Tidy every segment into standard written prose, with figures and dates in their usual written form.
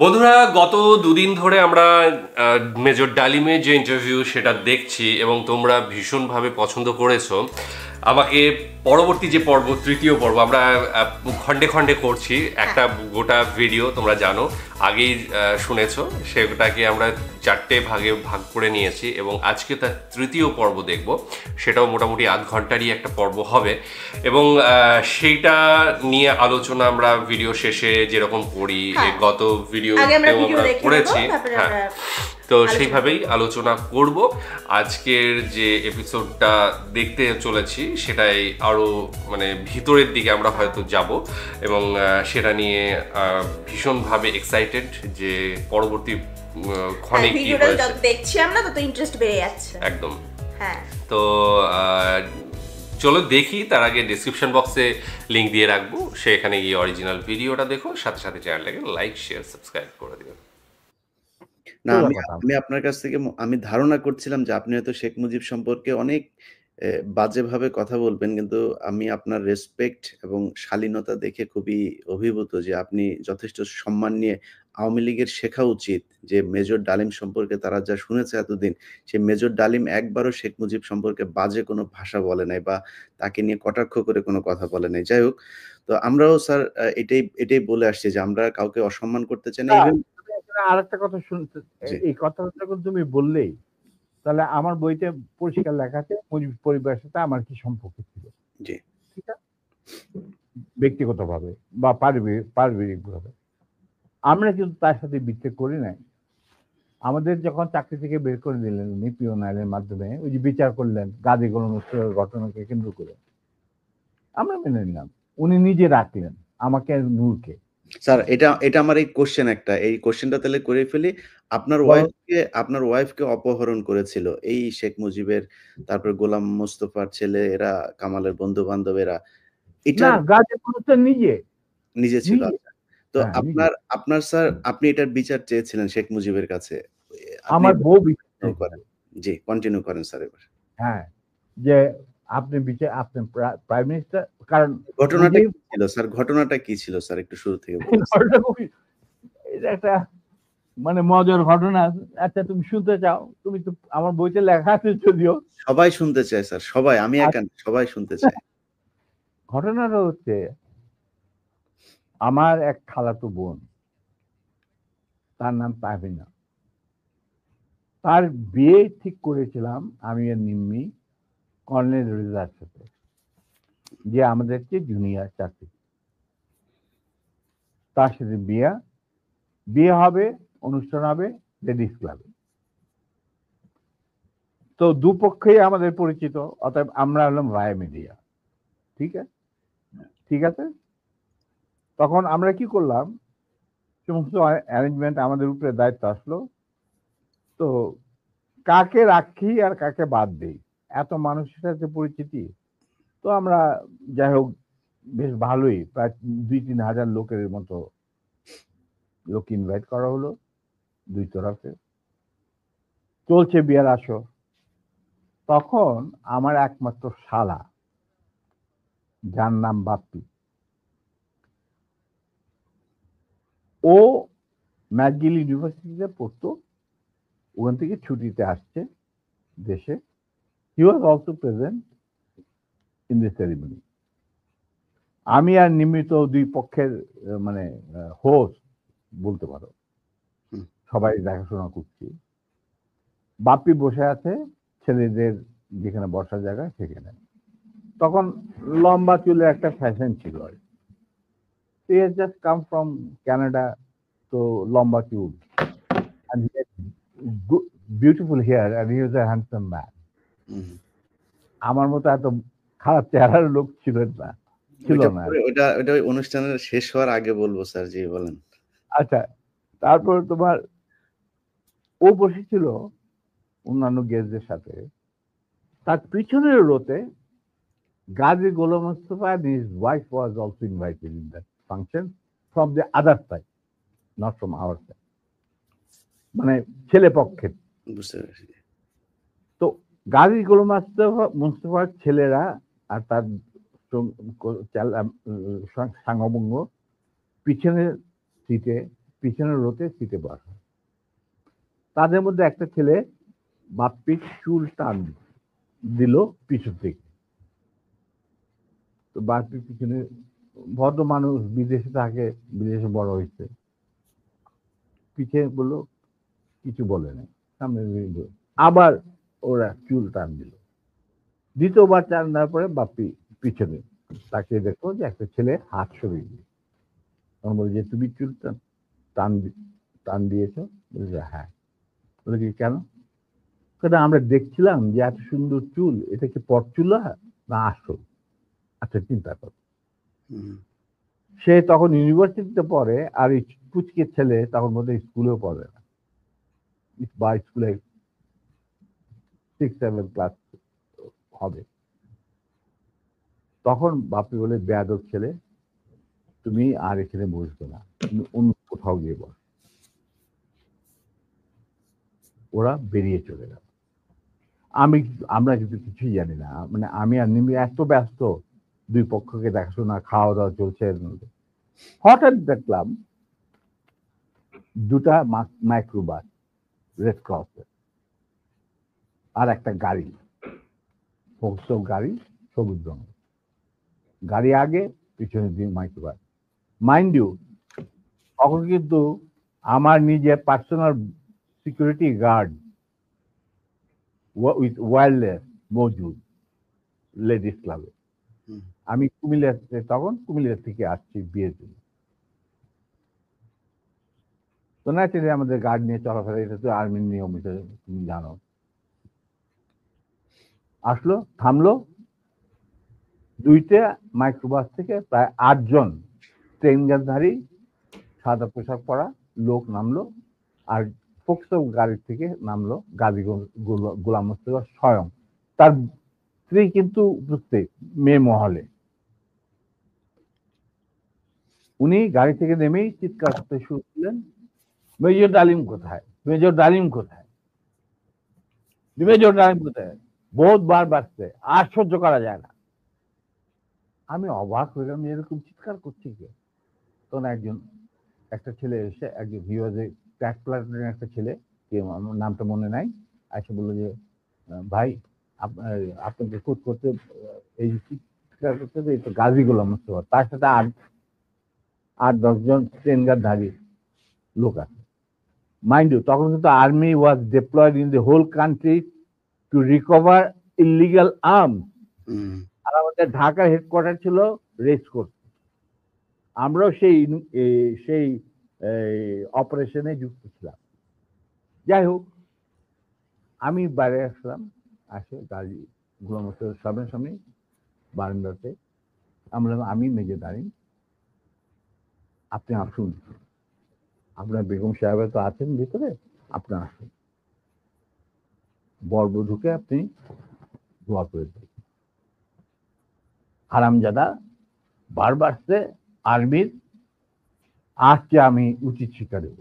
বন্ধুরা, গত দুদিন ধরে আমরা মেজর ডালিমের যে ইন্টারভিউ সেটা দেখছি এবং তোমরা ভীষণভাবে পছন্দ করেছো আমাকে। পরবর্তী যে পর্ব, তৃতীয় পর্ব, আমরা খণ্ডে খণ্ডে করছি একটা গোটা ভিডিও, তোমরা জানো, আগেই শুনেছো। সেটাকে আমরা 4টে ভাগে ভাগ করে নিয়েছি এবং আজকে তার তৃতীয় পর্ব দেখব। সেটাও মোটামুটি আধ ঘন্টারই একটা পর্ব হবে এবং সেইটা নিয়ে আলোচনা আমরা ভিডিও শেষে যেরকম করি, গত ভিডিওতেও আমরা করেছি। হ্যাঁ, তো সেইভাবেই আলোচনা করব। আজকের যে এপিসোডটা দেখতে চলেছি সেটাই আরও মানে ভিতরের দিকে আমরা হয়তো যাব এবং সেটা নিয়ে ভীষণভাবে এক্সাইটেড যে পরবর্তী ক্ষণে কি হয়েছে। দেখছি আমরা, তত ইন্টারেস্ট বেড়ে যাচ্ছে একদম। হ্যাঁ, তো চলো দেখি। তার আগে ডেসক্রিপশন বক্সে লিঙ্ক দিয়ে রাখবো, সেখানে গিয়ে অরিজিনাল ভিডিওটা দেখো, সাথে সাথে চ্যানেলটাকে লাইক, শেয়ার, সাবস্ক্রাইব করে দিও। না, আমি আপনার কাছ থেকে আমি ধারণা করছিলাম যে আপনি হয়তো শেখ মুজিব সম্পর্কে অনেক বাজেভাবে কথা বলবেন, কিন্তু আমি আপনার রেসপেক্ট এবং শালীনতা দেখে খুবই অভিভূত যে আপনি যথেষ্ট সম্মান নিয়ে আওয়ামী লীগের শেখা উচিত যে মেজর ডালিম সম্পর্কে তারা যা শুনেছে এতদিন, সে মেজর ডালিম একবারও শেখ মুজিব সম্পর্কে বাজে কোনো ভাষা বলে নাই বা তাকে নিয়ে কটাক্ষ করে কোনো কথা বলে নাই। যাই হোক, তো আমরাও স্যার এটাই বলে আসছি যে আমরা কাউকে অসম্মান করতে চাই না। আরেকটা কথা শুনতে, এই কথাটা যখন তুমি বললেই, তাহলে আমার বইতে পরিষ্কার লেখা আছে মুজিব পরিবারের সাথে আমার কি সম্পর্ক ছিল। জি, ঠিক আছে, ব্যক্তিগতভাবে বা পারিবারিকভাবে আমরা কিন্তু তার সাথে বিচ্ছেদ করি নাই। আমাদের যখন চাকরি থেকে বের করে দিলেন উনি পিওন আইনের মাধ্যমে, ওই যে বিচার করলেন গাজী গোলাম মোস্তফার ঘটনাকে কেন্দ্র করে, আমরা মেনে নিলাম। উনি নিজে রাখলেন আমাকে, নূরকে। স্যার এটা আমার এই কোশ্চেনটা তাহলে করে ফেলি। আপনার ওয়াইফকে অপহরণ করেছিল এই শেখ মুজিবের, তারপর গোলাম মোস্তফার ছেলে, এরা কামালের বন্ধু বান্ধবেরা, এটা গাজী গোলাম নিজে ছিল। তো আপনার স্যার, আপনি এটার বিচার চেয়েছিলেন শেখ মুজিবের কাছে। আমার বউ বিচার করেন। জি, কন্টিনিউ করেন স্যার এবার। হ্যাঁ, যে আপনি প্রাইম মিনিস্টার, কারণ ঘটনাটা কি ছিল স্যার? ঘটনাটা কি ছিল স্যার, একটু শুরু থেকে বলুন। এটা একটা মানে মজার ঘটনা। আচ্ছা, তুমি শুনতে চাও? তুমি তো আমার বইতে লেখা আছে যদিও। সবাই শুনতে চায় স্যার, সবাই, আমি একা না, সবাই শুনতে চায়। ঘটনাটা হচ্ছে, আমার এক খালাতো বোন, তার নাম তাহমিনা। তার বিয়ে ঠিক করেছিলাম আমি আর নিম্মি কর্নেল রেজার সাথে, যে আমাদের চেয়ে জুনিয়র চাকরি। তার সাথে বিয়ে হবে, অনুষ্ঠান হবে লেডিস ক্লাবে। তো দুপক্ষেই আমাদের পরিচিত, অতএব আমরা হলাম রায় মিডিয়া। ঠিক আছে। তখন আমরা কি করলাম, সমস্ত অ্যারেঞ্জমেন্ট আমাদের উপরে দায়িত্ব আসলো। তো কাকে রাখি আর কাকে বাদ দিই, এত মানুষের সাথে পরিচিতি। তো আমরা যাই হোক বেশ ভালোই, প্রায় 2-3 হাজার লোকের মতো লোক ইনভাইট করা হলো, দুই তরফে চলছে বিয়ার আসর। তখন আমার একমাত্র শালা, যার নাম বাপ্পি, ও ম্যাকগিল ইউনিভার্সিটিতে পড়তো, ওখান থেকে ছুটিতে আসছে দেশে। He was also present in this ceremony. আমি আর নিমিত দুই পক্ষের মানে হোস্ট বলতে পারো, সবাই দেখাশোনা করছি। বাপ্পি বসে আছে ছেলেদের যেখানে বসার জায়গা সেখানে। তখন লম্বা চুলের একটা ফ্যাশন ছিল। He has just come from Canada, so লম্বা চুল, and he had beautiful hair, and he was a handsome man. আমার মতো এত খারাপ চেহারার লোক ছিল না। ওটা অনুষ্ঠানের শেষ হওয়ার আগে বলবো স্যার, জি বলেন। আচ্ছা, তারপর তোমার ও বসেছিল অন্যান্য গেস্টদের সাথে। তার পিছনের রোতে Gazi Golam Mostafa and his wife was also invited in that function from the other side, not from our side, মানে ছেলে পক্ষের। বুঝতে পারছি। তো গাজী গোলাম মোস্তফার ছেলেরা আর তার সাঙ্গবঙ্গ পিছনের সিটে পিছনের রোতে সিটে বসা। তাদের মধ্যে একটা ছেলে বাপ্পির চুল টান দিল পিছন থেকে। তো বাপ্পির পিছনে, ভদ্র মানুষ, বিদেশে থাকে, বিদেশে বড় হয়েছে, পিছে বললো, কিছু বলে নাই, সামনে আবার ওরা চুল টান দিল। দ্বিতীয়বার টান দেওয়ার পরে বাপ্পি পিছনে তাকে দেখো যে একটা ছেলে হাত সরিয়ে দিল। তখন বলে যে তুমি চুল টান দিয়েছ? বলছে হ্যাঁ। বলে কি কেন? কেন আমরা দেখছিলাম যে এত সুন্দর চুল, এটা কি পরচুলা না আসল? আচ্ছা চিন্তা কর। সে তখন ইউনিভার্সিটিতে পড়ে, আর এই পুচকে ছেলে তখন বোধহয় স্কুলেও পড়ে না, বা স্কুলে 6-7 ক্লাস হবে। তখন বাপি বলে, বেয়াদব ছেলে, তুমি আর এখানে বসবে না, তুমি অন্য কোথাও গিয়ে বস। ওরা বেরিয়ে চলে গেল। আমরা কিন্তু কিছুই জানি না, মানে আমি আর নিমি এত ব্যস্ত, দুই পক্ষকে দেখাশোনা, খাওয়া দাওয়া চলছে। হঠাৎ দেখলাম দুটা মাইক্রোবাস রেড ক্রসের, আর একটা গাড়ি, গাড়ি সবুজ রঙের গাড়ি, আগে পিছনে দিয়ে মাইক্রোবাস। মাইন্ড ইউ, তখন কিন্তু আমার নিজের personal security guard with wireless মজুদ লেডিস ক্লাবে। আমি কুমিল্লাতে, তখন কুমিল্লা থেকে আসছি বিয়ের জন্য। তো ন্যাচারালি আমাদের গার্ড নিয়ে চলাফেরা, এটা তো আর্মির নিয়ম, এটা তুমি জানো। আসলো, থামলো, দুইটা মাইক্রোবাস থেকে প্রায় 8 জন ট্রেনগানধারী সাদা পোশাক পরা লোক নামলো, আর ফোকসো গাড়ির থেকে নামলো গাজী গোলাম মোস্তফা স্বয়ং। তার স্ত্রী কিন্তু উপস্থিত মেয়ে মহলে। উনি গাড়ি থেকে নেমেই চিৎকার করতে শুরু করলেন, মেজর ডালিম কোথায়, মেজর ডালিম কোথায়, মেজর ডালিম কোথায়? বহুতবার বাড়ছে, আর সহ্য করা যায় না। আমি অবাক হইলাম, এরকম চিৎকার করছি কে? তখন একটা ছেলে এসে, একজন হিওয়াজে ট্র্যাক প্লাটুনের একটা ছেলে, কে আমার নামটা মনে নাই, এসে বললো যে ভাই আপনাকে খুঁজ করতে, এই চিৎকার করতে, এই তো গাজী গোলাম মোস্তফা, তার সাথে 8-10 জন ট্রেনগারধারী লোক আছে। মাইন্ড ইউ, তখন কিন্তু army was deployed in the whole country to recover illegal arms. আর আমাদের ঢাকার হেডকোয়ার্টার ছিল রেস কোর্স। আমরাও সেই অপারেশনে যুক্ত ছিলাম। যাই হোক, আমি বাইরে আসলাম, আসে গাড়ি গোলাম মোস্তফার সামনে বারান্দাতে। আমি মেজর ডালিম, আপনি আসুন, আপনার বেগম সাহেব তো আছেন ভিতরে, আপনি আসুন, বরবধূকে আপনি দোয়া করে দেন। হারামজাদা বারবার সে আর্মির, আজকে আমি উচিত শিক্ষা দেব।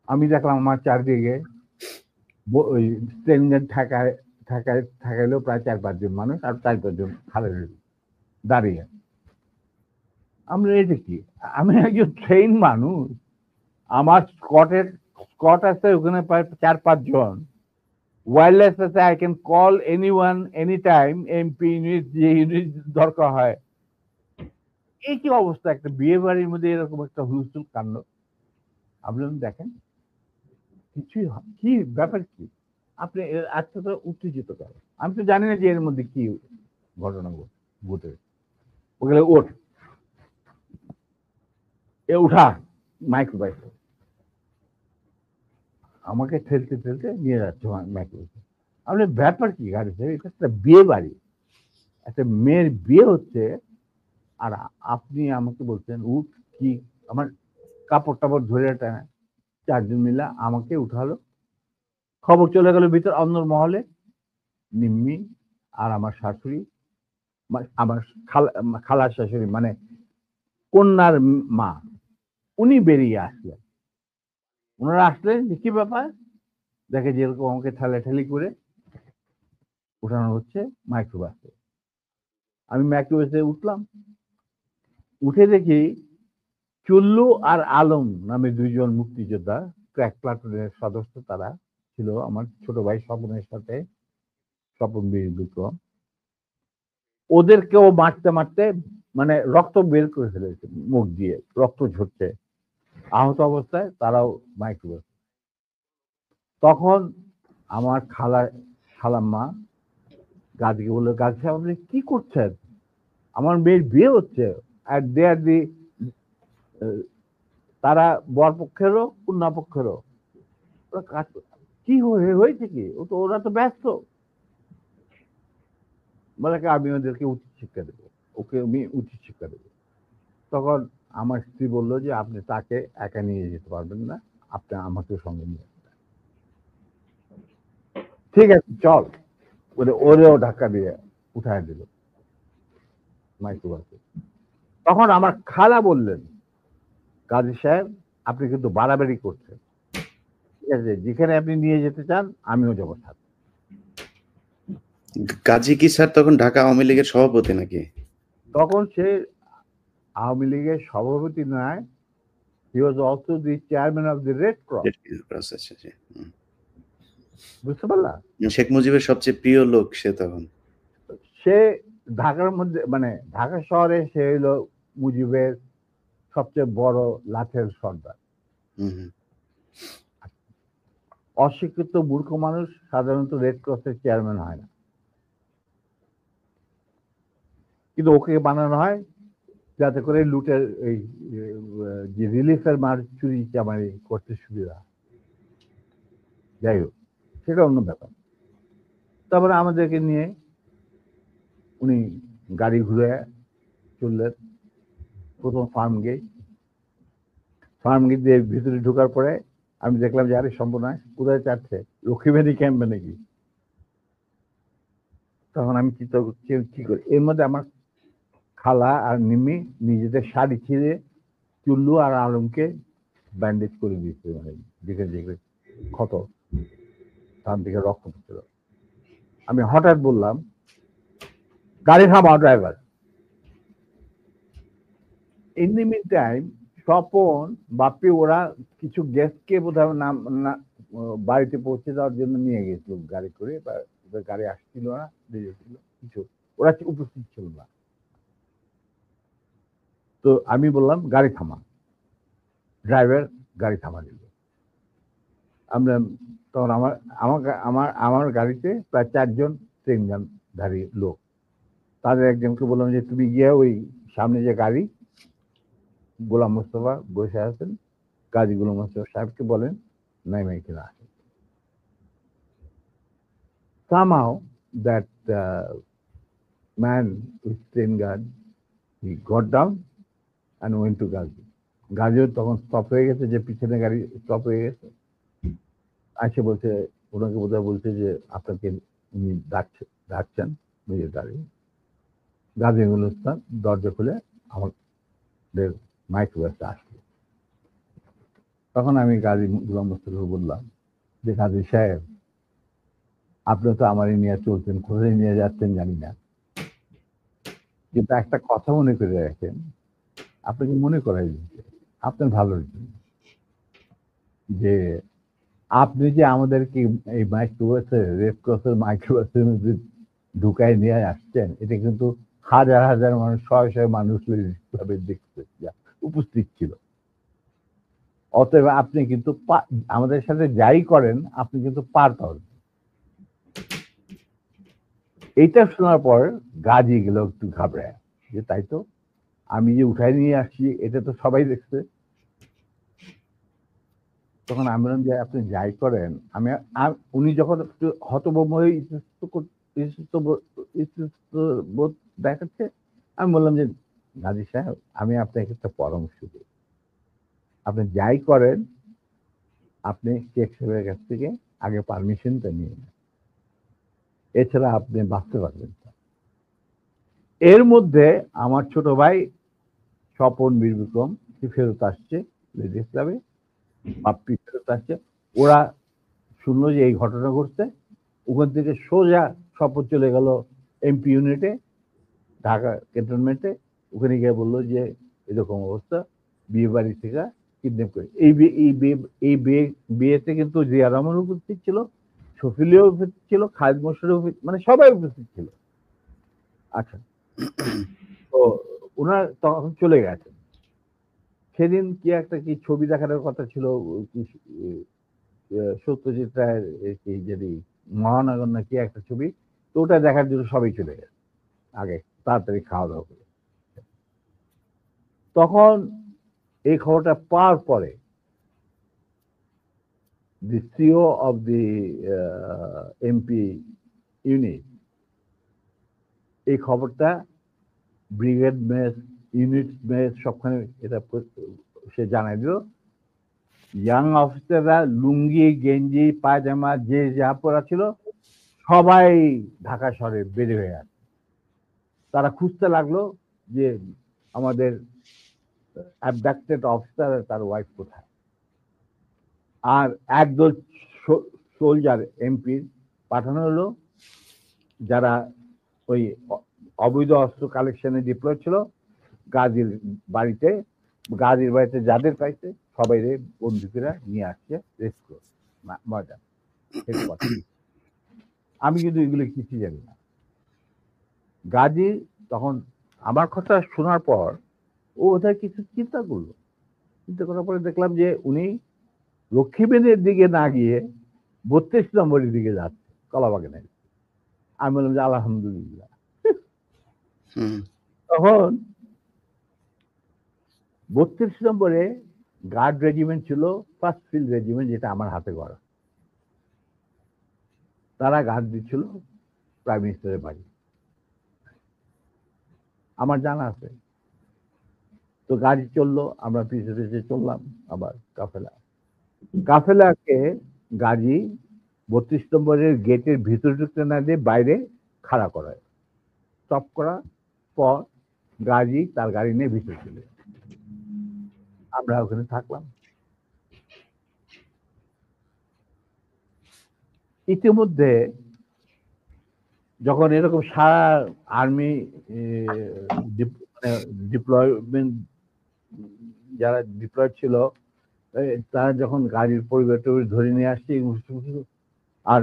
আমি দেখলাম আমার চারদিকে ওই ট্রেনের ঠেকাইলেও প্রায় 4-5 জন মানুষ, আর 4-5 জন খালে দাঁড়িয়ে। আমরা এই দেখি, আমি একজন ট্রেন মানুষ, আমার স্কট আছে ওখানে প্রায় 4-5 জন, ওয়্যারলেস আছে, I can call anyone any time, MP unit, যে ইউনিট দরকার হয়। এই কি অবস্থা, একটা বিয়ে বাড়ির মধ্যে এরকম একটা হুলস্থুল কাণ্ড। আপনি দেখেন কিছুই, কি ব্যাপার কি? আপনি আজকে তো উত্তেজিত করেন, আমি তো জানি না যে এর মধ্যে কি ঘটনা ঘটে। ওগুলো ওঠ, এ উঠা মাইক্রোবাস, আমাকে ঠেলতে ঠেলতে নিয়ে যাচ্ছে মাইক্রোবাস। আপনি ব্যাপার কি গাড়িতে? এটা একটা বিয়ে বাড়ি, একটা মেয়ের বিয়ে হচ্ছে, আর আপনি আমাকে বলছেন উঠ। কি আমার কাপড় টাপড় ধরে টানে, 4 জন মিলা আমাকে উঠালো। খবর চলে গেল ভিতর অন্য মহলে, নিম্মি আর আমার শাশুড়ি, আমার খালার শাশুড়ি, মানে কন্যার মা, উনি বেরিয়ে আসলেন। ওনারা আসলেন যে কি ব্যাপার, দেখে যেরকম আমাকে ঠেলাঠেলি করে উঠানো হচ্ছে মাইক্রোবাসে। আমি মাইক্রোবাসে উঠলাম, উঠে দেখি চুল্লু আর আলম নামে দুইজন মুক্তিযোদ্ধা ক্র্যাক প্লাটুনের সদস্য, তারা ছিল আমার ছোট ভাই স্বপনের সাথে, স্বপন বীর বিক্রম। ওদেরকেও মারতে মারতে মানে রক্ত বের করে ফেলেছে, মুখ দিয়ে রক্ত ঝরছে, আহত অবস্থায় তারাও মাইক্রোবাস। তখন আমার খালাম্মা গাজীকে বললো, গাজী সাহেব আপনি কি করছেন, আমার মেয়ের বিয়ে হচ্ছে, আর দে আর দি তারা বর পক্ষেরও কন্যা পক্ষেরও কি হয়েছে কি, ওরা তো ব্যস্ত। বলে আমি ওদেরকে উচিত শিক্ষা দেবো, ওকে আমি উচিত শিক্ষা দেবো। তখন আমার স্ত্রী বললো যে আপনি তাকে একা নিয়ে যেতে পারবেন না, আপনি আমাকে সঙ্গে নিয়ে আসবেন। ঠিক আছে চল, ওরেও ধাক্কা দিয়ে উঠায় দিল মাইক্রোবাসে। তখন আমার খালা বললেন, কাজী সাহেব আপনি কিন্তু বাড়াবাড়ি করছেন, ঠিক আছে যেখানে আপনি নিয়ে যেতে চান আমিও যাবো সাথে। গাজী কি স্যার তখন ঢাকা আওয়ামী লীগের সভাপতি নাকি? তখন সে আওয়ামী লীগের সভাপতি নয়, he was also the chairman of the Red Cross। বুঝতে পারলা? শেখ মুজিবের সবচেয়ে প্রিয় লোক সে তখন। সে ঢাকার মধ্যে মানে ঢাকা শহরে সে হলো মুজিবের সবচেয়ে বড় লাঠের সর্দার। অশিক্ষিত মূর্খ মানুষ সাধারণত রেড ক্রসের চেয়ারম্যান হয় না, কিন্তু ওকে বানানো হয় যাতে করে লুটের এই যে রিলিফের মার চুরি চামারি করতে সুবিধা। যাই হোক সেটা অন্য ব্যাপার। তারপরে আমাদেরকে নিয়ে উনি গাড়ি ঘুরে চললেন প্রথম ফার্ম গেট দিয়ে ভিতরে ঢোকার পরে আমি দেখলাম যে আরে সম্পূর্ণ কোথায় চাচ্ছে, লক্ষ্মীবাড়ি ক্যাম্পে নাকি। তখন আমি চিন্তা করছি কি করি, এর মধ্যে আমার খালা আর নিমি নিজেদের শাড়ি ছিঁড়ে চুল্লু আর আলমকে ব্যান্ডেজ করে দিয়েছে, মানে যেখানে ক্ষত তার দিকে রক্ত পড়ছিল। আমি হঠাৎ বললাম, গাড়ি থামাও driver. In the mean time Swapan Bapi ওরা কিছু গেস্টকে বোধহয় বাড়িতে পৌঁছে দেওয়ার জন্য নিয়ে গেছিল গাড়ি করে, বা গাড়ি আসছিল না, কিছু ওরা উপস্থিত ছিল না। তো আমি বললাম গাড়ি থামা, ড্রাইভার গাড়ি থামা দিল। আমরা তখন আমার গাড়িতে প্রায় 4 জন ট্রেন গানধারী লোক, তাদের একজনকে বললাম যে তুমি গিয়ে ওই সামনে যে গাড়ি গোলাম মোস্তফা বসে আছেন, গাজী গোলাম মোস্তফা সাহেবকে বলেন নাই কিনা আসেন। Somehow that man with train guard, he got down and went to Gazi. গাজীও তখন স্টপ হয়ে গেছে, যে পিছনে গাড়ি স্টপ হয়ে গেছে। আসে বলছে, ওনাকে বোধহয় বলছে যে আপনাকে উনি ডাকছেন নিজের গাড়ি। গাজী গুলিস্তান দরজা খুলে আমাদের মাইক্রোবাসে আসলো। তখন আমি গাজী গোলাম মোস্তফাকে বললাম যে গাজী সাহেব আপনি তো আমারই নিয়ে চলছেন, কোথায় নিয়ে যাচ্ছেন জানি না, কিন্তু একটা কথা মনে করে রাখেন, আপনাকে মনে করাই দিচ্ছে আপনার ভালোর জন্য, যে আপনি যে আমাদেরকে এই মাইক্রোবাসে রেড ক্রসের মাইক্রোবাসের মধ্যে ঢুকায় নিয়ে আসছেন, এটা কিন্তু হাজার হাজার মানুষ, শয়ে মানুষ দেখতে উপস্থিত ছিল। অতএব আপনি কিন্তু আমাদের সাথে যাই করেন আপনি কিন্তু পার পাবেন। এইটা শোনার পর গাজী গেল একটু ঘাবড়ায়, যে তাই তো আমি যে উঠাই নিয়ে আসছি এটা তো সবাই দেখছে। তখন আমি বললাম যে আপনি যাই করেন, উনি যখন একটু হতভম্ব হয়ে বোধ দেখাচ্ছে, আমি বললাম যে গাজী সাহেব আমি আপনাকে একটা পরামর্শ দিই, আপনি যাই করেন আপনি শেখ সাহেবের কাছ থেকে আগে পারমিশনটা নিয়ে নেন, এছাড়া আপনি বাঁচতে পারবেন না। এর মধ্যে আমার ছোট ভাই স্বপন বীর বিক্রম ফেরত আসছে লেডিস ক্লাবে, বাপ্পি ফেরত আসছে। ওরা শুনলো যে এই ঘটনা ঘটছে, ওখান থেকে সোজা স্বপন চলে গেল এমপি ইউনিটে, ঢাকা ক্যান্টনমেন্টে। ওখানে গিয়ে বললো যে এরকম অবস্থা, বিয়ে বাড়ি থেকে কিডন্যাপ করে। বিয়েতে কিন্তু জিয়া রহমান উপস্থিত ছিল, শফিলিও উপস্থিত ছিল, খালেদ মোশাররফ মানে সবাই উপস্থিত ছিল। আচ্ছা, তো ওনার তখন চলে গেছে। সেদিন কি ছবি দেখানোর কথা ছিল, সত্যজিৎ রায়ের কি যদি মহানগর না কি একটা ছবি, তো ওটা দেখার জন্য সবাই চলে গেছে আগে তাড়াতাড়ি খাওয়া দাওয়া করে। তখন এই খবরটা পাওয়ার পরে the CEO of the MP unit এই খবরটা ব্রিগেড মেস, ইউনিট মেস সবখানে এটা সে জানাই দিল। ইয়াং অফিসাররা লুঙ্গি গেঞ্জি পায়জামা যে যা পরা ছিল সবাই ঢাকা শহরে বের হয়ে আসে। তারা খুঁজতে লাগলো যে আমাদের অ্যাবডাক্টেড অফিসার তার ওয়াইফ কোথায়। আর একদল সোলজার এমপির পাঠানো হলো, যারা ওই অবৈধ অস্ত্র কালেকশনে ডিপ্লয় ছিল গাজীর বাড়িতে। গাজীর বাড়িতে যাদের পাইছে সবাই বন্দুকেরা নিয়ে আসছে রেস্কিউ মজা। আমি কিন্তু এগুলো কিছু জানি না। গাজী তখন আমার কথা শোনার পর ও ওদের কিছু চিন্তা করলো। চিন্তা করার পরে দেখলাম যে উনি লক্ষ্মীবেনের দিকে না গিয়ে 32 নম্বরের দিকে যাচ্ছে কলাবাগানের। আমি বললাম যে আলহামদুলিল্লাহ। তখন 32 নম্বরে গার্ড রেজিমেন্ট ছিল, ফার্স্ট ফিল্ড রেজিমেন্ট, যেটা আমার হাতে গড়া। তারা গার্ড দিচ্ছিল প্রাইম মিনিস্টারের বাড়ি, আমার জানা আছে। তো গাড়ি চললো, আমরা পিছু পিছু চললাম। আবার কাফেলাকে গাড়ি 32 নম্বরের গেটের ভিতরে ঢুকতে না দিয়ে বাইরে খাড়া করায়। স্টপ করার পর গাড়ি তার গাড়ি নিয়ে ভিতরে চলে, আমরা ওখানে থাকলাম। ইতিমধ্যে যখন এরকম সারা আর্মি ডিপ্লয়মেন্ট যারা ডিপ্লয়েড ছিল তারা যখন গাড়ির পরিবার ধরে নিয়ে আসছে আর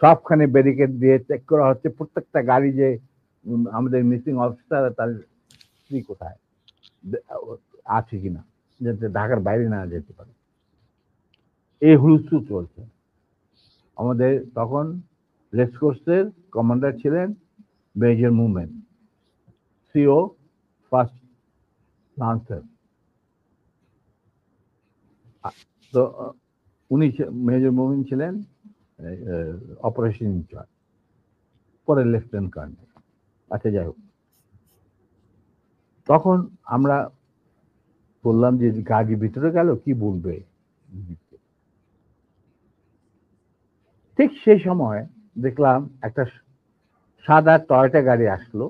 সবখানে ব্যারিকেড দিয়ে চেক করা হচ্ছে প্রত্যেকটা গাড়ি যে আমাদের মিসিং অফিসার তার স্ত্রী কোথায় আছে কিনা, যাতে ঢাকার বাইরে না যেতে পারে। এই হুলস্থুল চলছে। আমাদের তখন রেসকোর্সের কমান্ডার ছিলেন major movement, CO first lancer. তো উনি মেজর মুভমেন্ট ছিলেন অপারেশন ইনচার্জ, পরে লেফটেন্যান্ট কর্নেল। আচ্ছা, যাই হোক, তখন আমরা বললাম যে গাড়ি ভিতরে গেল কি বলবে। ঠিক সেই সময় দেখলাম একটা সাদা টয়টা গাড়ি আসলো,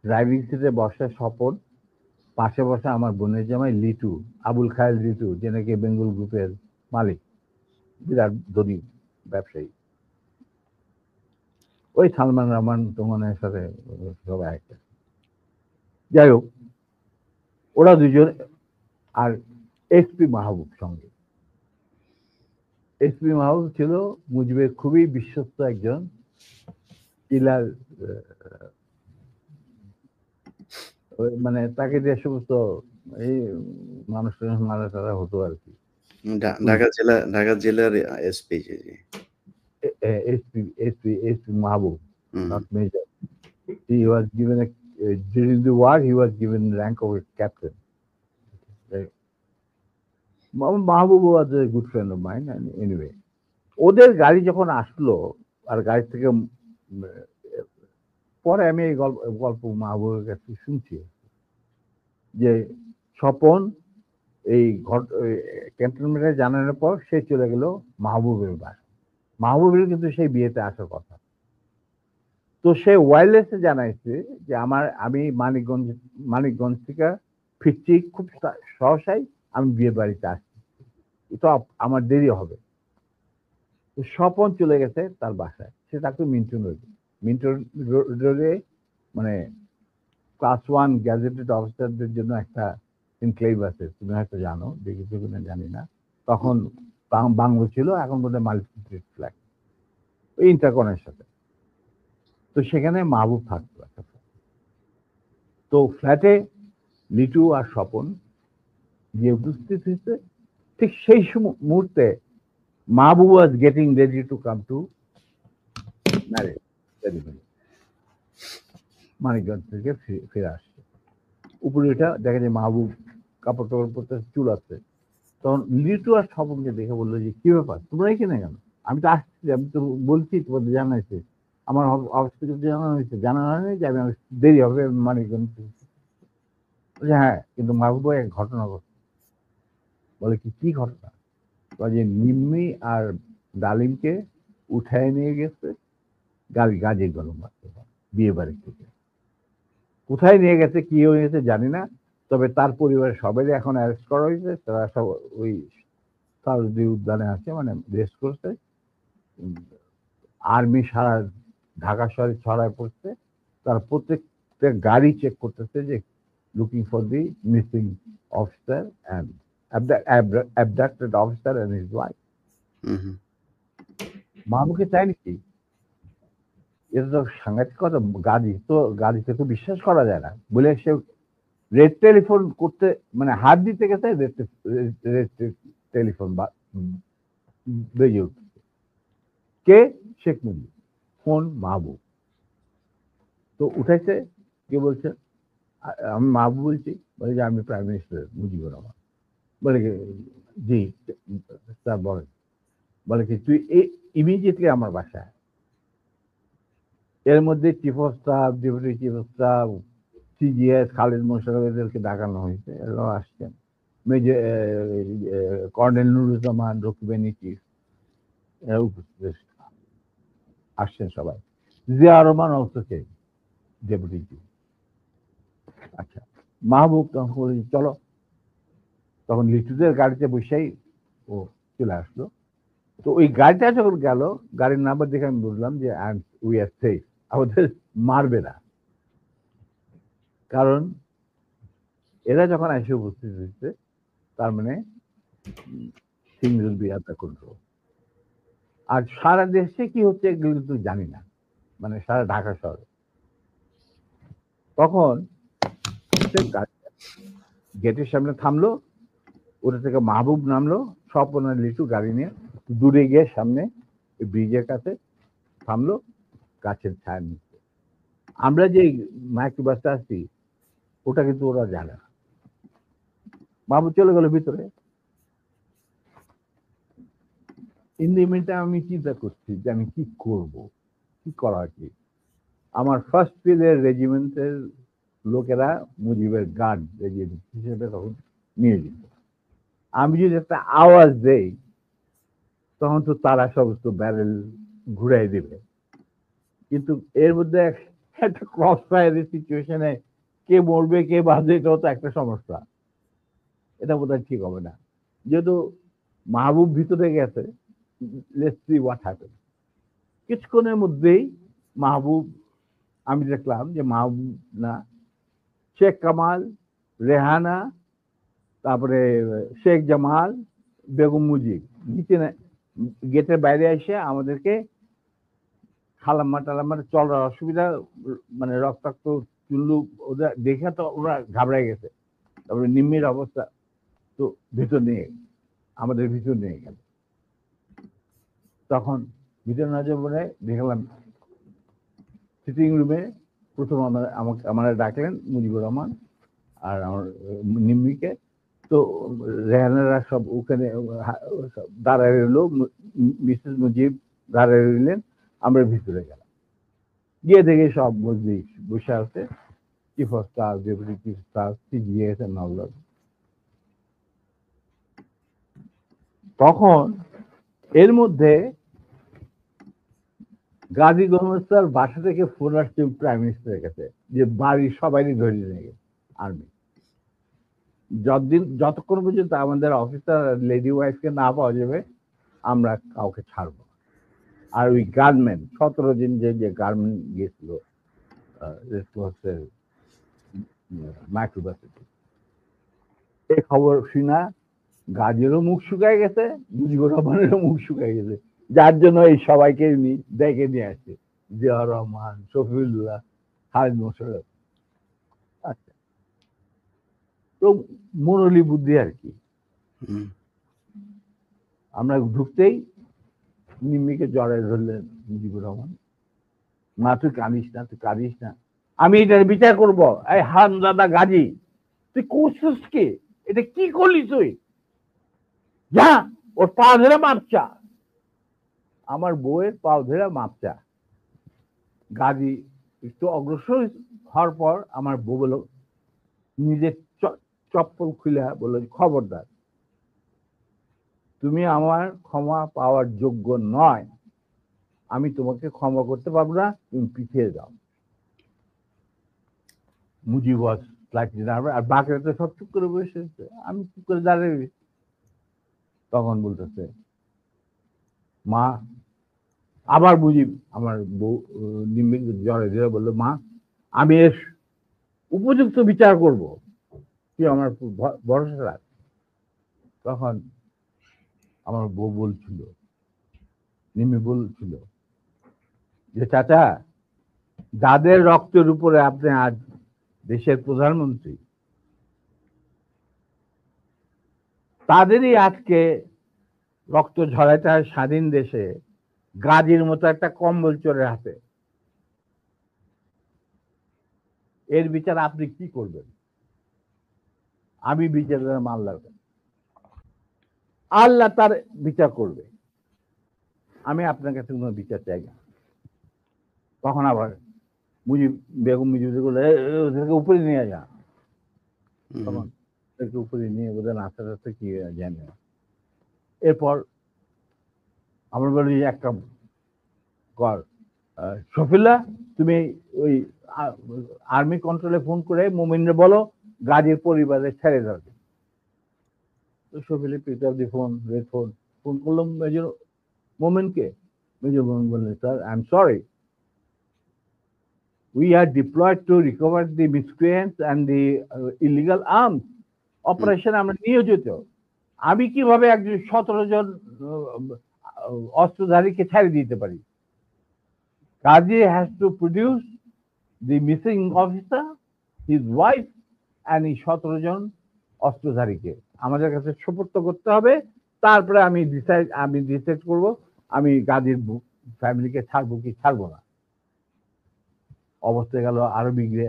ড্রাইভিং সিটে বসা স্বপন, পাশে বসা আমার বোনের জামাই লিটু, আবুল খায়ের লিটু, যে নাকি বেঙ্গল গ্রুপের মালিক, বিরাট ধনী ব্যবসায়ী। ওই সালমান রহমান তোমানের সাথে সবাই একটা। যাই হোক, ওরা দুজন আর এসপি মাহবুব সঙ্গে। এসপি মাহবুব ছিল মুজিবের খুবই বিশ্বস্ত একজন কিলার, মানে তাকে যে সমস্ত এই মানুষ মারা টারা হতো আর কি। ঢাকা জেলার SP Mahbub, not Major. He was given during the war, he was given rank of a captain. Mahbub was a good friend of mine, and anyway. ওদের গাড়ি যখন আসলো আর গাড়ি থেকে পরে আমি এই গল্প মাহবুবের কাছে শুনছি যে স্বপন এই ক্যান্টনমেন্টে জানানোর পর সে চলে গেল মাহবুবের বাসা। মাহবুবের কিন্তু সেই বিয়েতে আসার কথা। তো সে ওয়্যারলেসে জানাইছে যে আমি মানিকগঞ্জ থেকে ফিরছি খুব সহসাই, আমি বিয়ে বাড়িতে আসছি, তো আমার দেরি হবে। তো স্বপন চলে গেছে তার বাসায়। সে তাকে মিন্টন রোডে মানে ক্লাস 1 গ্যাজেটেড অফিসারদের জন্য একটা এনক্লেভ আছে, তুমি হয়তো জানো, দেখেছো কিনা জানি না। তখন বাংলো ছিল, এখন বোধহয় মাল্টি ফ্ল্যাট, ওই ইন্টারকনের সাথে। তো সেখানে মাহবুব থাকতো একটা flat। তো ফ্ল্যাটে লিটু আর স্বপন গিয়ে উপস্থিত হয়েছে। ঠিক সেই মুহূর্তে Mahbub was getting ready to come to marriage ceremony. Manikganj থেকে ফিরে আসছে। উপরে এটা দেখা যায় মাহবুব কাপড় টাপড় পরতে, চুল আছে। তখন লিটু আর স্বপনকে দেখে বললো যে কি ব্যাপার, তোমরা এখানে কেন? আমি তো আসছি, আমি তো বলছি তোমাদের জানাইছে, আমার অফিস থেকে জানানো হয়েছে, জানানো হয়নি যে আমি দেরি হবে মানিকগঞ্জ। হ্যাঁ, কিন্তু মাহবুব ভাই এক ঘটনা ঘটছে। বলে কি ঘটনা? যে নিম্মি আর ডালিমকে উঠায় নিয়ে গেছে গাজী গরম বিয়ে বাড়ি থেকে। কোথায় নিয়ে গেছে, কি হয়েছে জানি না, তবে তার পরিবারের সবাই এখন অ্যারেস্ট করা হয়েছে। তারা সব ওই সারদি উদ্যানে আছে, মানে রেস্ট করছে। আর্মি সারা ঢাকা শহরে ছড়ায় পড়ছে। তার প্রত্যেকটা গাড়ি চেক করতেছে যে looking for the missing officer and abducted officer and his wife. মাহবুবকে চাই নাকি? এটা তো সাংঘাতিক কথা। গাড়িতে তো বিশ্বাস করা যায় না বলে সে রেড টেলিফোন করতে, মানে হাত দিতে গেছে, রেড টেলিফোন বেজে উঠছে। কে? শেখ মুজিব। ফোন মাহবুব। তো উঠাইছে, কে বলছে? আমি মাহবুব বলছি। বলে যে আমি প্রাইম মিনিস্টার মুজিবুর রহমান। বলে কি? জি স্যার বলেন। বলে কি তুই ইমিডিয়েটলি আমার বাসায়। এর মধ্যে chief of staff, deputy chief of staff, CGS, Khaled Mosharraf, এদেরকে ডাকানো হয়েছে, এরাও আসছেন। মেজর কর্নেল নুরুজ্জামান, রকিবানী চিফ, এরা উপস্থিত আসছেন সবাই। জিয়া রহমান অলসো কে ডেপুটি চিফ। আচ্ছা, মাহবুব তখন বলে চলো। তখন লিটুদের গাড়িতে বসেই ও চলে আসলো। তো ওই গাড়িটা যখন গেল, গাড়ির নাম্বার দেখে আমি বুঝলাম যে উই আর সেফ, আমাদের মারবে না। কারণ এরা যখন এসে উপস্থিত হয়েছে, তার মানে things will be under control। আর সারা দেশে কি হচ্ছে এগুলো কিন্তু জানি না, মানে সারা ঢাকা শহরে। তখন গেটের সামনে থামলো, ওটা থেকে মাহবুব নামলো, স্বপন আর লিটু গাড়ি নিয়ে দূরে গিয়ে সামনে ব্রিজের কাছে থামলো, গাছের ছায়া নিচ্ছে। আমরা যে মাইক্রোবাসটা আসছি ওটা কিন্তু ওরা জানে না। মাহবুব চলে গেল ভিতরে। ইন দি মিনটাইম আমি চিন্তা করছি যে আমি কি করব, কি করা কি। আমার ফার্স্ট ফিল্ডের রেজিমেন্টের লোকেরা মুজিবের গার্ড রেজিমেন্ট হিসেবে তখন নিয়ে যেত। আমি যদি একটা আওয়াজ দেই তখন তো তারা সমস্ত ব্যারেল ঘুরাই দেবে। কিন্তু এর মধ্যে একটা ক্রস ফায়ারের সিচুয়েশনে কে মরবে কে বাঁচবে, এটাও তো একটা সমস্যা। এটা বোধহয় ঠিক হবে না। যেহেতু মাহবুব ভিতরে গেছে, লেটস সি হোয়াট হ্যাপেন। কিছুক্ষণের মধ্যেই মাহবুব, আমি দেখলাম যে মাহবুব না, শেখ কামাল, রেহানা, তারপরে শেখ জামাল, বেগম মুজিব নিচে গেটের বাইরে এসে আমাদেরকে খালাম্মা টালাম্মার চলার অসুবিধা, মানে রক্তাক্ত চুল্লু, ওদের দেখে তো ওরা ঘাবড়ে গেছে। তারপরে নিম্মির অবস্থা, তো ভিতর নিয়ে আমাদের ভিতর নিয়ে গেল। তখন ভিতর না যাবো দেখলাম সিটিং রুমে প্রথম আমার ডাকলেন মুজিবুর রহমান আর আমার নিম্মিকে। তো রেহানারা সব ওখানে দাঁড়ায় রইল, মিসেস মুজিব দাঁড়ায় রইলেন, আমরা ভিতরে গেলাম। গিয়ে দেখে সব মজলিস বসে আছে, chief of staff, deputy chief staff, CGS and all that. তখন এর মধ্যে গাজী গোলমেস্তার বাসা থেকে ফোন আসছে প্রাইম মিনিস্টারের কাছে যে বাড়ির সবাইকে ধরে নিয়ে গেছে আর্মি। যতক্ষণ পর্যন্ত আমাদের অফিসার লেডি ওয়াইফকে না পাওয়া যাবে আমরা কাউকে ছাড়বো না। আর ওই গার্মেন্ট 17 দিন যে গার্মেন্ট গেছিল মাইক্রোবাসে, এই খবর শুনা গাজীরও মুখ শুকায় গেছে, মুজিবুর রহমানেরও মুখ শুকায় গেছে, যার জন্য এই সবাইকে ডেকে নিয়ে আসছে, জিয়াউর রহমান, শফিউল্লাহ, খালিদ মোশাররফ। আচ্ছা, তো মুরলী বুদ্ধি আর কি। আমরা ঢুকতেই নিম্মিকে জড়াই ধরলেন মুজিবুর রহমান, মা তুই কাঁদিস না, তুই কাঁদিস না, আমি এটার বিচার করব। এই হারামজাদা গাজী, তুই করছিস কি? এটা কি করলি তুই? যা ওর পা ধরে মাপচা। আমার বউয়ের পা ধরে মাপচা। গাজী একটু অগ্রসর হওয়ার পর আমার বউ বলল, নিজের চপ্পল খুলে বলল, খবরদার, তুমি আমার ক্ষমা পাওয়ার যোগ্য নয়, আমি তোমাকে ক্ষমা করতে পারবো না, তুমি পিছিয়ে যাও। মুজিব ওয়াজ স্লাইটলি নার্ভাস, আর বাকিরা তো সব চুপ করে বসে, আমি চুপ করে দাঁড়িয়ে। তখন বলতেছে মা, আবার মুজিব আমার বউ নিম্বিক জ্বরে ধরে বললো, মা আমি এর উপযুক্ত বিচার করব, কি আমার ভরসা রাখ। তখন আমার বউ বলছিল, নিম্মি বলছিল যে চাচা, যাদের রক্তের উপরে আপনি আজ দেশের প্রধানমন্ত্রী, তাদেরই আজকে রক্ত ঝরাইতে হয় স্বাধীন দেশে গাজীর মতো একটা কম্বল চোরের হাতে। এর বিচার আপনি কি করবেন? আমি বিচার আল্লাহ, আল্লাহ তার বিচার করবে, আমি আপনার কাছে কোনো বিচার চাই না। তখন আবার মুজিব বেগম ওদেরকে উপরে নিয়ে যা, তখন ওদেরকে উপরে নিয়ে ওদের আস্তে আস্তে কি জানে। এরপর আমরা বলি একটা কর, শফিউল্লাহ তুমি ওই আর্মি কন্ট্রোলে ফোন করে মোমিনরে বলো গাজীর পরিবারে ছেড়ে যাবে। তো শফিউল্লাহ পিক আপ দি ফোন, রেড ফোন, ফোন করলাম মেজর মোমেনকে। মেজর মোমেন বললেন, sir I am sorry, we are deployed to recover the miscreants and the illegal arms operation আমরা নিয়োজিত। আমি কিভাবে একজন 17 জন অস্ত্রধারীকে ছেড়ে দিতে পারি? Kazi has to produce the missing officer, his wife and এই 17 জন অস্ত্রধারীকে আমাদের কাছে সুপর্দ করতে হবে। তারপরে আমি ডিসাইড করব আমি গাজীর ফ্যামিলিকে ছাড়বো কি ছাড়বো না। অবস্থা গেল আরো বিগড়ে,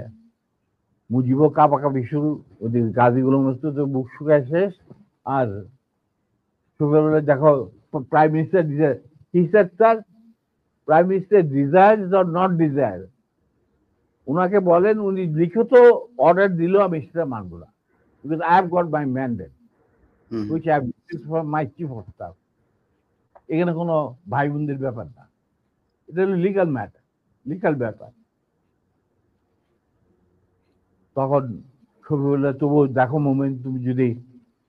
মুজিবও কাঁপাকাঁপি শুরু, ওদের গাজীগুলো মস্ত তো বুক শুকায় শেষ। আর সুফিউল্লাহ দেখো prime minister desire, he said sir prime minister desires or not desire, ওনাকে বলেন উনি লিখিত অর্ডার দিল আমি সেটা মানবো না, because I have got my mandate which I have received from my chief of staff. এখানে কোনো ভাই বোনদের ব্যাপার না, এটা হলো লিগাল ম্যাটার, লিগাল ব্যাপার। তখন শফিউল্লাহ তবু দেখো মোমেন্ট, তুমি যদি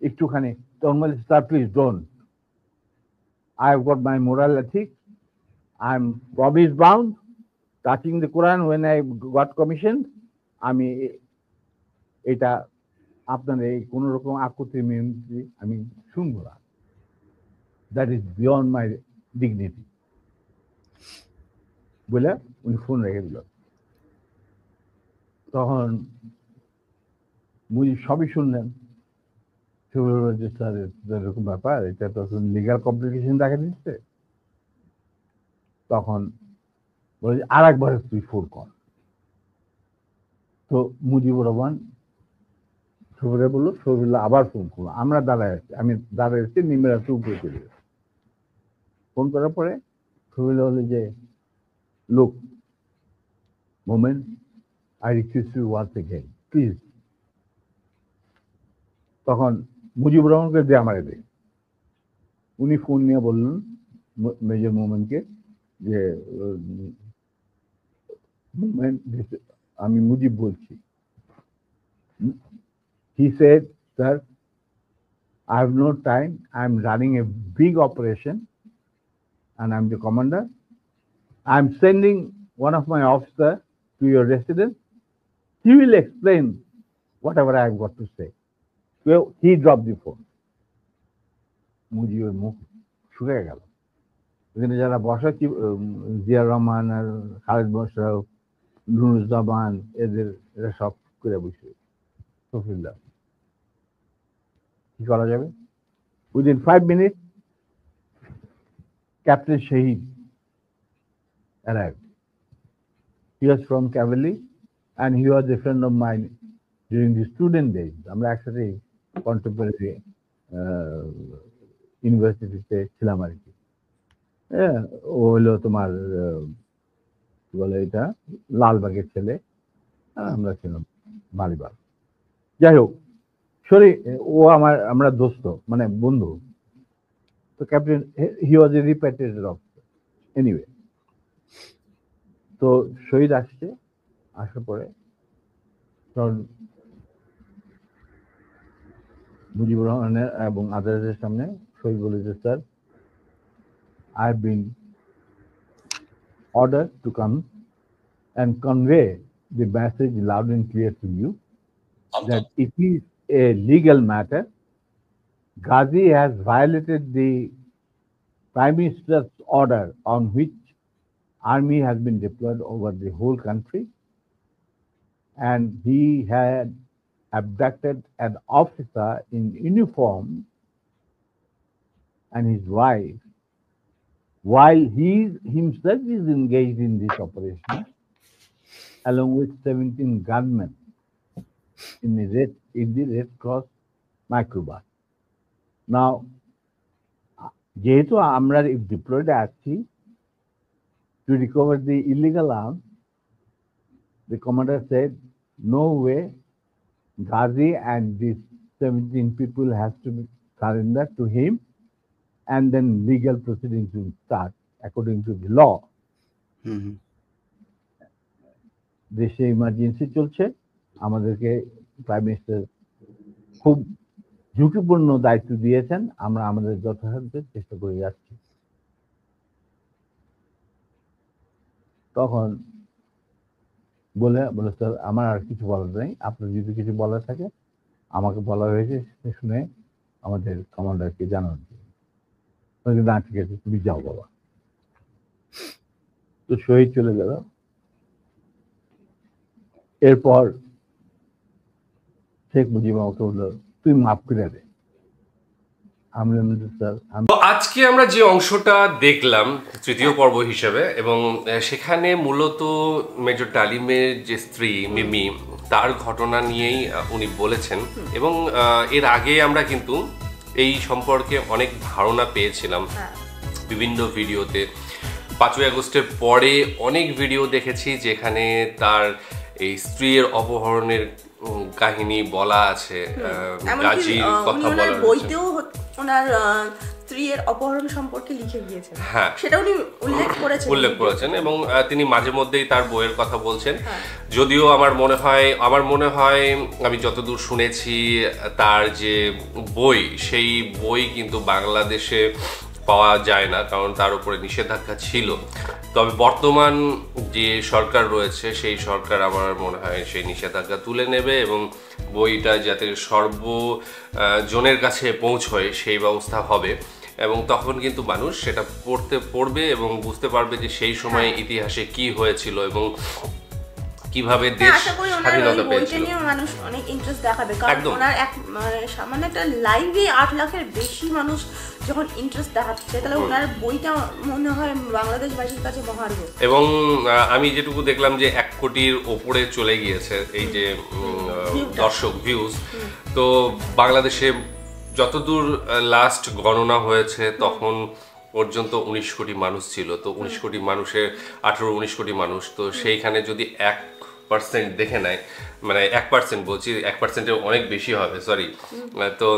একটুখানি, তখন বলে sir please don't, I have got my moral ethics, I am promise bound touching the Quran when I got commission, আমি এটা আপনার এই কোন রকম আকুতি মিনতি আমি শুনবো না, that is beyond my dignity বলে উনি ফোন রেখে দিল। তখন মুজিব সবই শুনলেন, যে স্যার এরকম ব্যাপার, এটা তো লিগাল কমপ্লিকেশন দেখা দিচ্ছে। তখন বলে আর একবার তুই ফোন কর। তো মুজিবুর রহমান শফিউল্লাহ বললো, শফিউল্লাহ আবার ফোন করলো, আমরা দাঁড়ায় আছি, আমি দাঁড়ায় আছি, নিমের হাতে উপরে চলে গেছে। ফোন করার পরে শফিউল্লাহ বলে যে লোক moment, I request you once again please. তখন মুজিবুর রহমানকে দিয়ে আমারে দে, উনি ফোন নিয়ে বললেন মেজর মোমেনকে যে আমি মুজিব বলছি। He said, sir, I have no time, I am running a big operation and I am the commander. I am sending one of my officers to your residence. He will explain whatever I have got to say. he dropped the phone. মুজিবের মুখ শুকিয়ে গেল। এখানে যারা বসা জিয়া রহমান আর খালেদ মোশাররফ, নুরুজ্জামান, এরা সব করে বসে সফিল্লাহ কি করা যাবে? Within 5 minutes, Captain Shahid arrived. He was from Cavalry and he was a friend of mine during the student days. আমরা একসাথে কন্টেম্পোরারি ইউনিভার্সিটিতে ছিলাম আর কি। ও হলো তোমার কি বলে এটা লালবাগের ছেলে, আমরা ছিলাম মালিবাগ। যাই হোক, ও আমরা দোস্ত মানে বন্ধু। তো captain he was a repatriated officer anyway. তো শহীদ আসার পরে মুজিবুর রহমানের এবং আদালতের সামনে শহীদ বলেছে, sir, I have been ordered to come and convey the message loud and clear to you that it is a legal matter. Ghazi has violated the Prime Minister's order on which army has been deployed over the whole country, and he had abducted an officer in uniform and his wife while he himself is engaged in this operation along with 17 gunmen in the Red Cross microbus. Now, যেহেতু আমরা deployed আছি to recover the illegal arms, the commander said, no way, Ghazi and these 17 people has to be surrendered to him, and then legal proceedings will start according to the law. দেশে emergency চলছে, আমাদেরকে prime minister খুব ঝুঁকিপূর্ণ দায়িত্ব দিয়েছেন, আমরা আমাদের যথাসাধ্য চেষ্টা করে যাচ্ছি। তখন বলে স্যার, আমার আর কিছু বলার নেই, আপনার যদি কিছু বলার থাকে আমাকে বলা হয়েছে শুনে আমাদের কমান্ডারকে জানান। না, ঠিক আছে, তুমি যাও বাবা। তো শহীদ চলে গেল। এরপর শেখ মুজিব আমাকে বললো, তুই মাফ করে দে। আজকে আমরা যে অংশটা দেখলাম তৃতীয় পর্ব হিসেবে, এবং সেখানে মূলত মেজর ডালিমের যে স্ত্রী মিমি, তার ঘটনা নিয়েই উনি বলেছেন। এবং এর আগে আমরা কিন্তু এই সম্পর্কে অনেক ধারণা পেয়েছিলাম বিভিন্ন ভিডিওতে। 5ই আগস্টের পরে অনেক ভিডিও দেখেছি যেখানে তার এই স্ত্রীর অপহরণের কাহিনী বলা আছে, গাজীর কথা বলা আছে, বইতেও ওনার স্ত্রীর অপহরণ সম্পর্কে লিখে গিয়েছেন। হ্যাঁ, সেটা উনি উল্লেখ করেছেন এবং তিনি মাঝে মধ্যেই তার বইয়ের কথা বলছেন। যদিও আমার মনে হয় আমি যতদূর শুনেছি তার যে বই, সেই বই কিন্তু বাংলাদেশে পাওয়া যায় না, কারণ তার উপরে নিষেধাজ্ঞা ছিল। তবে বর্তমান যে সরকার রয়েছে সেই সরকার আমার মনে হয় সেই নিষেধাজ্ঞা তুলে নেবে এবং বইটা যাতে সর্বজনের কাছে পৌঁছয় সেই ব্যবস্থা হবে, এবং তখন কিন্তু মানুষ সেটা পড়বে এবং বুঝতে পারবে যে সেই সময় ইতিহাসে কি হয়েছিল এবং কিভাবে দেশ স্বাধীনতা পেয়েছিল। মানুষ অনেক ইন্টারেস্ট দেখাবে, কারণ ওনার সামান্য একটা লাইভে 8 লাখের বেশি মানুষ যখন ইন্টারেস্ট দেখাচ্ছে, তাহলে ওনার বইটা মনে হয় বাংলাদেশবাসীর কাছে মহার্ঘ। এবং আমি যেটুকু দেখলাম যে 1 কোটির ওপরে চলে গিয়েছে এই যে দর্শক ভিউজ। তো বাংলাদেশে যতদূর লাস্ট গণনা হয়েছে তখন পর্যন্ত 19 কোটি মানুষ ছিল। তো 19 কোটি মানুষের 18-19 কোটি মানুষ, তো সেইখানে যদি 1% দেখে নেয়, মানে 1% বলছি, 1%-এর অনেক বেশি হবে, সরি, তো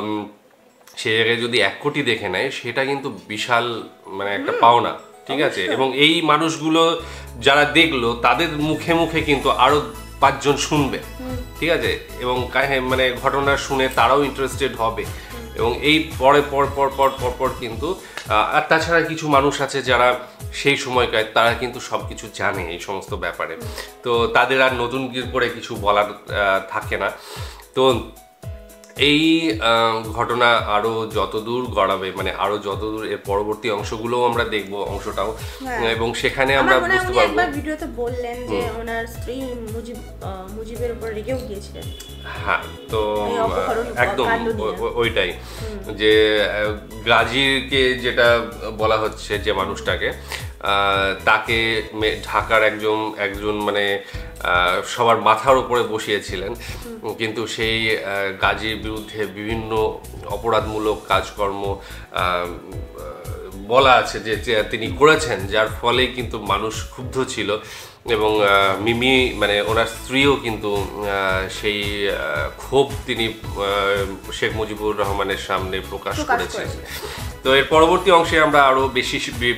সেই জায়গায় যদি 1 কোটি দেখে নেয় সেটা কিন্তু বিশাল মানে একটা পাওনা, ঠিক আছে। এবং এই মানুষগুলো যারা দেখলো তাদের মুখে মুখে কিন্তু আরো 5 জন শুনবে, ঠিক আছে, এবং মানে ঘটনা শুনে তারাও ইন্টারেস্টেড হবে এবং এই পর কিন্তু আর তাছাড়া কিছু মানুষ আছে যারা সেই সময়কার তারা কিন্তু সবকিছু জানে এই সমস্ত ব্যাপারে, তো তাদের আর নতুন করে কিছু বলার থাকে না। তো এই ঘটনা আরো যতদূর গড়াবে, মানে আরো যতদূর এর পরবর্তী অংশগুলো আমরা দেখবো অংশটাও, এবং সেখানে আমরা বুঝতে পারবো। একবার ভিডিওতে বললেন যে ওনার স্ত্রী মুজিবের উপর রেগেও গিয়েছিলেন। হ্যাঁ, তো একদম ওইটাই যে গাজীকে যেটা বলা হচ্ছে যে মানুষটাকে, তাকে ঢাকার একজন মানে সবার মাথার উপরে বসিয়েছিলেন, কিন্তু সেই গাজীর বিরুদ্ধে বিভিন্ন অপরাধমূলক কাজকর্ম বলা আছে যে তিনি করেছেন, যার ফলে কিন্তু মানুষ ক্ষুব্ধ ছিল, এবং মিমি মানে ওনার স্ত্রীও কিন্তু সেই ক্ষোভ তিনি শেখ মুজিবুর রহমানের সামনে প্রকাশ করেছেন। তো এর পরবর্তী অংশে আমরা আরো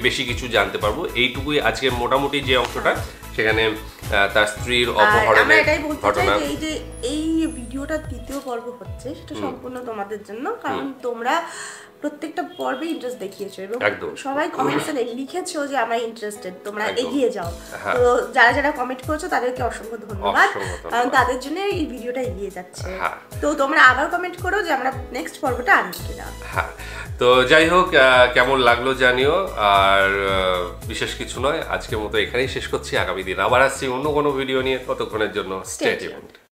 বেশি কিছু জানতে পারবো। এইটুকুই আজকে মোটামুটি যে অংশটা, সেখানে তার স্ত্রীর অপহরণের ঘটনা। এই যে এই ভিডিওটা তৃতীয় পর্ব হচ্ছে, সেটা সম্পূর্ণ তোমাদের জন্য, কারণ তোমরা প্রত্যেকটা পর্বে ইন্টারেস্ট দেখিয়েছো এবং সবাই কমেন্টসে লিখেছো যে আমরা ইন্টারেস্টেড, তোমরা এগিয়ে যাও। তো যারা কমেন্ট করেছো তাদেরকে অসংখ্য ধন্যবাদ, কারণ তাদের জন্য এই ভিডিওটা এগিয়ে যাচ্ছে। তো তোমরা আবার কমেন্ট করো যে আমরা নেক্সট পর্বটা আনি কিনা। হ্যাঁ, তো যাই হোক, কেমন লাগলো জানিও। আর বিশেষ কিছু নয়, আজকের মতো এখানেই শেষ করছি। আগামী দিন আবার আসছি অন্য কোনো ভিডিও নিয়ে। ততক্ষণের জন্য স্টে টিউনড।